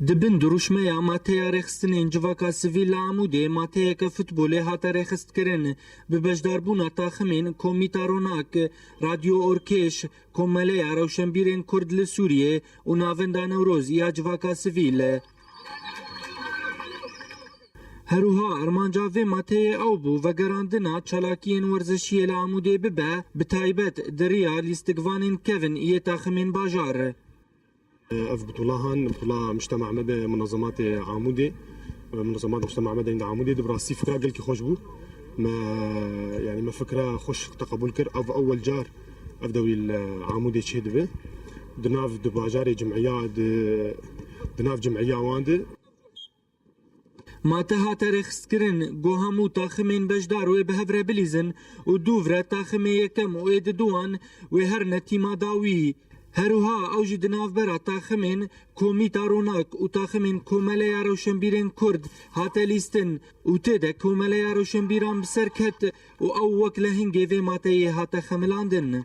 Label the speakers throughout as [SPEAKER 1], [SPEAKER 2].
[SPEAKER 1] Dibin duruşmaya mateya rexistinên civaka sivîl li Amûdê mateyeke futbolê hate rexistkirin bi bejdarbûna taximên Komîta Ronak, Radyo Orkeş, Komeleya Rewşenbîrên Kurd li Sûriyê û Navenda Newroz ya civaka sivîl. Herûha armanca vê mateyê ew bû vegerandina çalakiyên werzişiyê li Amûdê bibe, bi taybet di rêya lîstikvanên kevin yê taximên bajar.
[SPEAKER 2] اف بطولهان بطوله مجتمع مدى منظمات عمودي منظمات مجتمع مدى عند عمودي براسي فكره قال كي خوش بو ما يعني ما فكره خوش تقبل كر اف اول جار اف دوي عمودي تشهد به دناف دباجاري جمعيات دناف جمعيه واند
[SPEAKER 1] ماته هاته رخصکرین گو همو تاخمین بجدار و به هفره بلیزن و دووره تاخمه یکم و اید دوان و هر نتیما داوی هروها اوج دناف برا تاخمین کومیتا روناک و تاخمین کومله روشنبیرین کرد هاته لیستن و تده کومله روشنبیران بسرکت و او وک لهنگی و ماته هاته خملاندن.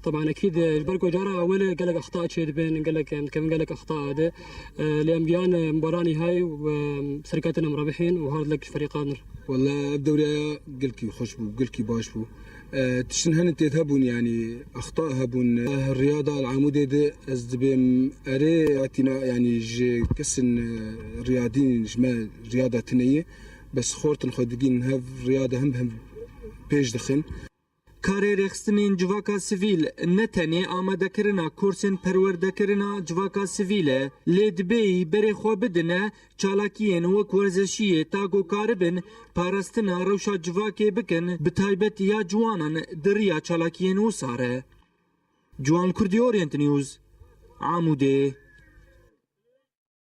[SPEAKER 3] طبعا اكيد البركو جارة اول قال لك اخطاء تشيد بين قال لك كم قال لك اخطاء هذا الامبيان مباراه نهائي وشركاتنا مربحين وهارد لك فريقان
[SPEAKER 4] والله الدوري قلكي خوش بو قلكي باش بو تشن هن تذهبون يعني اخطاء هبون الرياضه العموديه دي ازدبم اري اتنا يعني كسن رياضيين جماع رياضه تنيه بس خورت الخدقين هاف رياضه هم بيج دخن
[SPEAKER 1] کاری رخصتنین جواکا سیویل نتنی آماده کرنا کورسن پرورده کرنا جواکا سیویله لید بی بری خواه بدنه چالاکیین وک ورزشیه تاگو کاربن پارستنا روشا جواکی بکن بتایبت یا جوانان دریا چالاکیین و ساره. جوان کردی اورینت نیوز عموده.